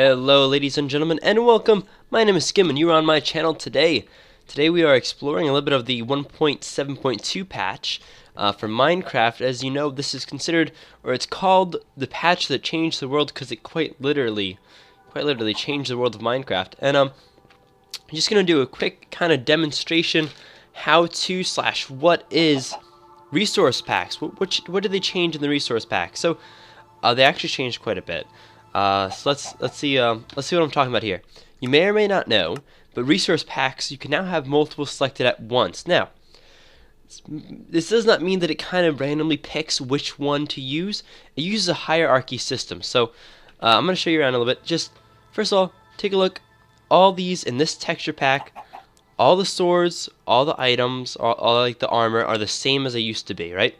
Hello ladies and gentlemen and welcome. My name is Skim and you're on my channel today. Today we are exploring a little bit of the 1.7.2 patch for Minecraft. As you know, this is considered, or it's called, the patch that changed the world because it quite literally changed the world of Minecraft. And I'm just going to do a quick kind of demonstration how to / what is resource packs. What did they change in the resource pack? So they actually changed quite a bit. So let's see what I'm talking about here. You may or may not know, but resource packs, you can now have multiple selected at once. Now, this does not mean that it kind of randomly picks which one to use. It uses a hierarchy system. So I'm going to show you around a little bit. Just first of all, take a look. All these in this texture pack, all the swords, all the items, all like the armor are the same as they used to be, right?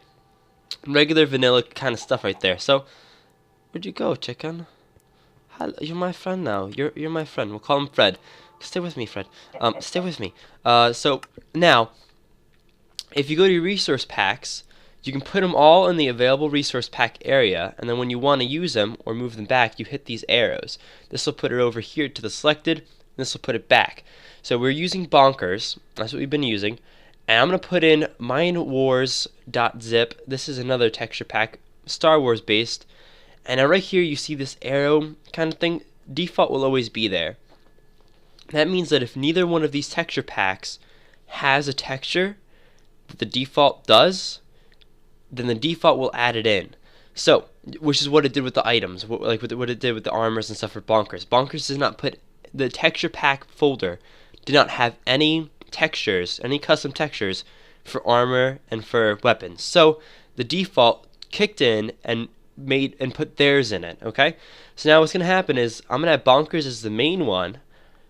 Regular vanilla kind of stuff right there. So where'd you go, chicken? You're my friend now. You're my friend. We'll call him Fred. Stay with me, Fred. Stay with me. So now, if you go to your resource packs, you can put them all in the available resource pack area, and then when you want to use them or move them back, you hit these arrows. This will put it over here to the selected, and this will put it back. So we're using Bonkers. That's what we've been using. And I'm going to put in minewars.zip. This is another texture pack, Star Wars based. And now right here you see this arrow kind of thing. Default will always be there. That means that if neither one of these texture packs has a texture that the default does, then the default will add it in. So, which is what it did with the items, what it did with the armors and stuff for Bonkers. Bonkers does not put the texture pack folder did not have any textures, any custom textures for armor and for weapons. So the default kicked in and put theirs in it. Okay, so now what's gonna happen is I'm gonna have Bonkers as the main one,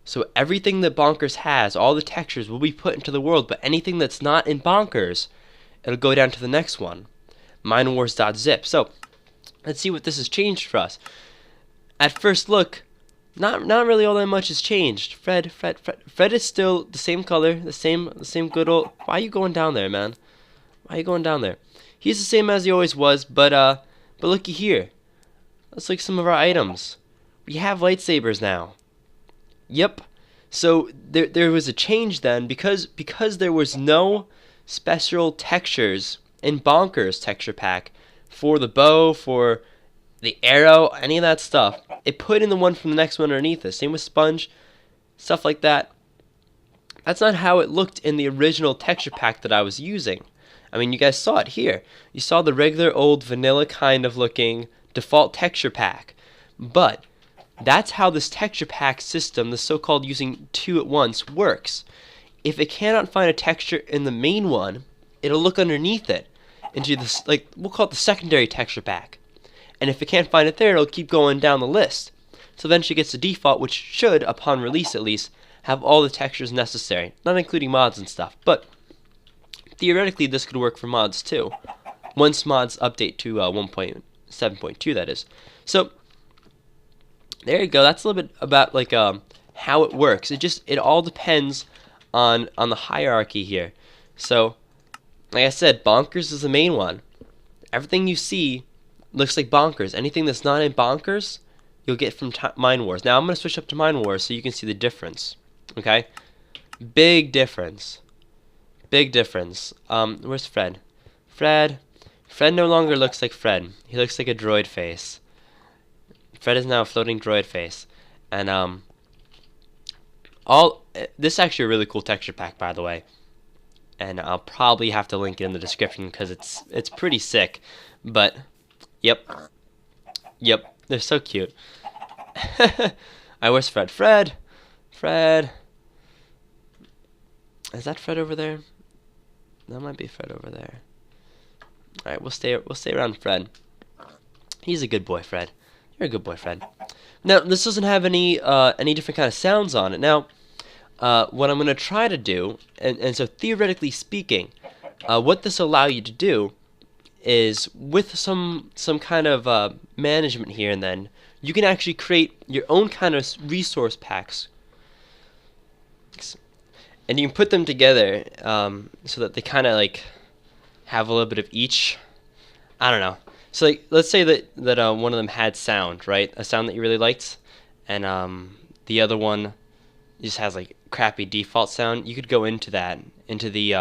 so everything that Bonkers has, all the textures will be put into the world, but anything that's not in Bonkers, it'll go down to the next one, minewars.zip. So let's see what this has changed for us. At first look, not really all that much has changed. Fred is still the same color, the same good old. Why are you going down there, man? Why are you going down there? He's the same as he always was, but looky here. Let's look at some of our items. We have lightsabers now. Yep. So there was a change then because there was no special textures in Bonkers texture pack for the bow, for the arrow, any of that stuff. It put in the one from the next one underneath it. Same with sponge, stuff like that. That's not how it looked in the original texture pack that I was using. I mean, you guys saw it here. You saw the regular old vanilla kind of looking default texture pack. But that's how this texture pack system, the so-called using two at once, works. If it cannot find a texture in the main one, it'll look underneath it into this, like, we'll call it the secondary texture pack. And if it can't find it there, it'll keep going down the list. So eventually it gets the default, which should, upon release at least, have all the textures necessary, not including mods and stuff. But theoretically, this could work for mods too, once mods update to 1.7.2, that is. So there you go. That's a little bit about like how it works. It all depends on the hierarchy here. So like I said, Bonkers is the main one. Everything you see looks like Bonkers. Anything that's not in Bonkers, you'll get from Mine Wars. Now I'm going to switch up to Mine Wars so you can see the difference. Okay, big difference. Big difference. Where's Fred? Fred no longer looks like Fred. He looks like a droid face. Fred is now a floating droid face. And this is actually a really cool texture pack, by the way. And I'll probably have to link it in the description because it's pretty sick. But yep, they're so cute. Where's Fred? Fred. Is that Fred over there? That might be Fred over there. All right, we'll stay around Fred. He's a good boy, Fred. You're a good boy, Fred. Now, this doesn't have any different kind of sounds on it. Now, what I'm going to try to do, and so theoretically speaking, what this will allow you to do is with some kind of management here and then, you can actually create your own kind of resource packs. And you can put them together so that they kind of like have a little bit of each. I don't know. So like, let's say that one of them had sound, right? A sound that you really liked, and the other one just has like crappy default sound, you could go into that, into the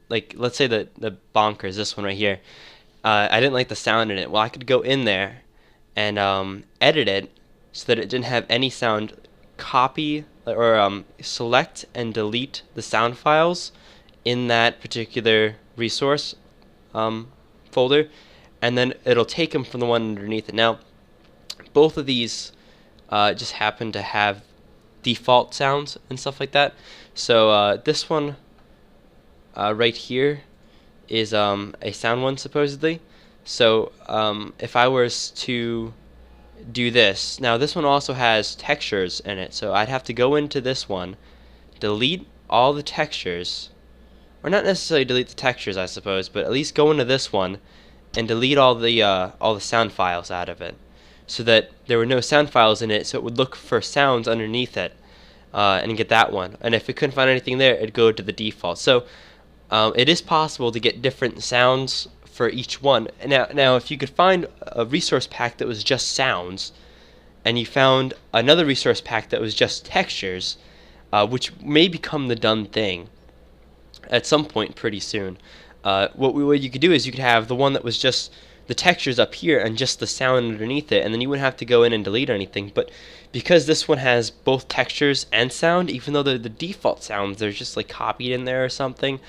like let's say the bonkers, this one right here. I didn't like the sound in it. Well, I could go in there and edit it so that it didn't have any sound. Copy or select and delete the sound files in that particular resource folder, and then it'll take them from the one underneath it. Now, both of these just happen to have default sounds and stuff like that. So this one right here is a sound one supposedly. So if I was to do this, now this one also has textures in it, so I'd have to go into this one, delete all the textures, or not necessarily delete the textures I suppose, but at least go into this one and delete all the sound files out of it, so that there were no sound files in it, so it would look for sounds underneath it and get that one. And if it couldn't find anything there, it'd go to the default. So it is possible to get different sounds for each one. Now, if you could find a resource pack that was just sounds, and you found another resource pack that was just textures, which may become the done thing at some point pretty soon. What you could do is you could have the one that was just the textures up here and just the sound underneath it, and then you wouldn't have to go in and delete anything. But because this one has both textures and sound, even though the default sounds, they're just like copied in there or something,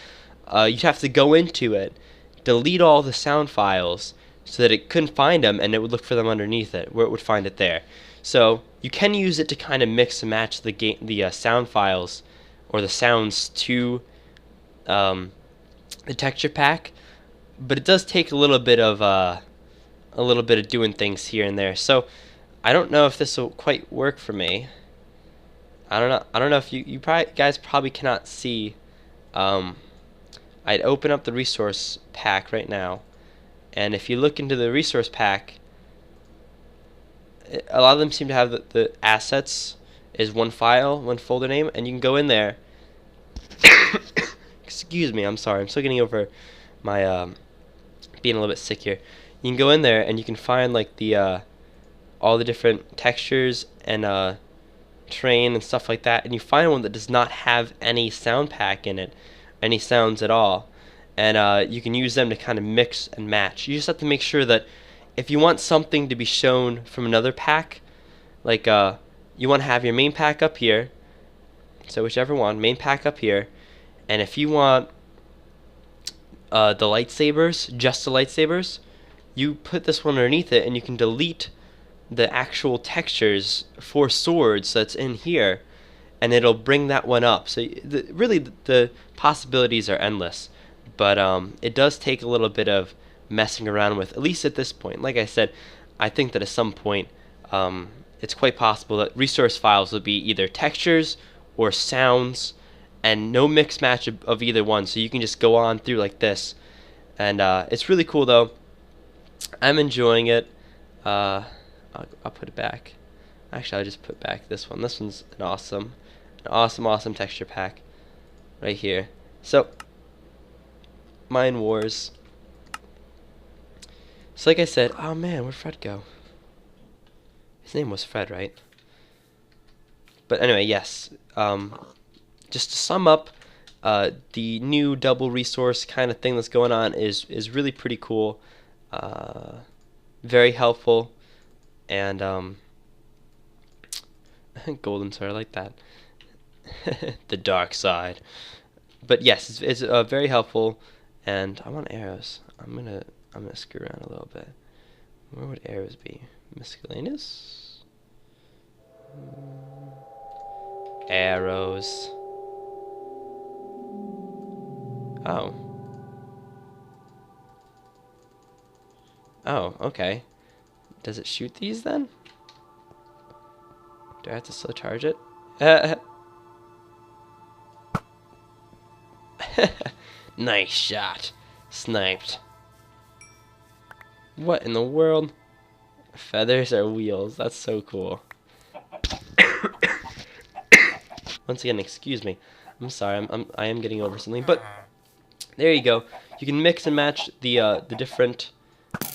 you'd have to go into it, delete all the sound files so that it couldn't find them, and it would look for them underneath it where it would find it there. So you can use it to kind of mix and match the sound files or the sounds to the texture pack, but it does take a little bit of doing things here and there. So I don't know if this will quite work for me. I don't know if you guys probably cannot see. I'd open up the resource pack right now, and if you look into the resource pack, a lot of them seem to have the assets is one file, one folder name, and you can go in there. Excuse me, I'm sorry, I'm still getting over my being a little bit sick here. You can go in there and you can find like the all the different textures and terrain and stuff like that, and you find one that does not have any sound pack in it, any sounds at all, and you can use them to kind of mix and match. You just have to make sure that if you want something to be shown from another pack, like you want to have your main pack up here, so whichever one, main pack up here, and if you want the lightsabers, just the lightsabers, you put this one underneath it, and you can delete the actual textures for swords that's in here, and it'll bring that one up. So really the possibilities are endless, but it does take a little bit of messing around with, at least at this point. Like I said, I think that at some point it's quite possible that resource files will be either textures or sounds, and no mix match of either one, so you can just go on through like this, and it's really cool though. I'm enjoying it. I'll put it back. Actually, I'll just put back this one. This one's an awesome texture pack right here. So, Mine Wars. So like I said, oh man, where'd Fred go? His name was Fred, right? But anyway, yes. Just to sum up, the new double resource kind of thing that's going on is really pretty cool. Very helpful, and golden sword, I like that. The dark side. But yes, it's very helpful, and I want arrows. I'm gonna screw around a little bit. Where would arrows be? Miscellaneous? Arrows. Oh. Oh, okay. Does it shoot these then? Do I have to slow charge it? Nice shot. Sniped. What in the world? Feathers or wheels? That's so cool. Once again, excuse me. I'm sorry. I am getting over something, but there you go. You can mix and match the different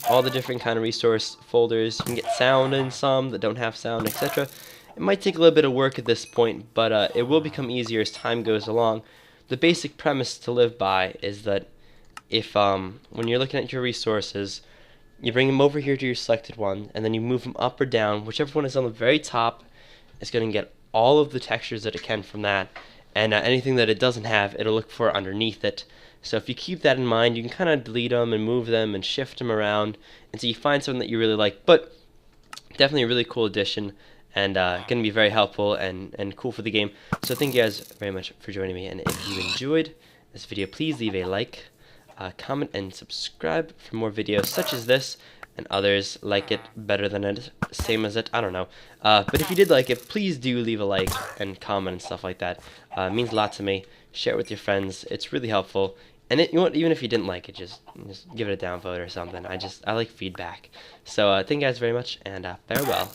all the different kind of resource folders. You can get sound in some that don't have sound, etc. It might take a little bit of work at this point, but it will become easier as time goes along. The basic premise to live by is that if when you're looking at your resources, you bring them over here to your selected one, and then you move them up or down. Whichever one is on the very top is going to get all of the textures that it can from that, and anything that it doesn't have, it'll look for underneath it. So if you keep that in mind, you can kind of delete them and move them and shift them around until you find something that you really like. But definitely a really cool addition, and going to be very helpful and cool for the game. So thank you guys very much for joining me, and if you enjoyed this video, please leave a like, comment, and subscribe for more videos such as this and others like it, better than it, same as it, I don't know. But if you did like it, please do leave a like and comment and stuff like that. It means a lot to me. Share it with your friends. It's really helpful. And you know what, even if you didn't like it, just give it a downvote or something. I like feedback. So thank you guys very much, and farewell.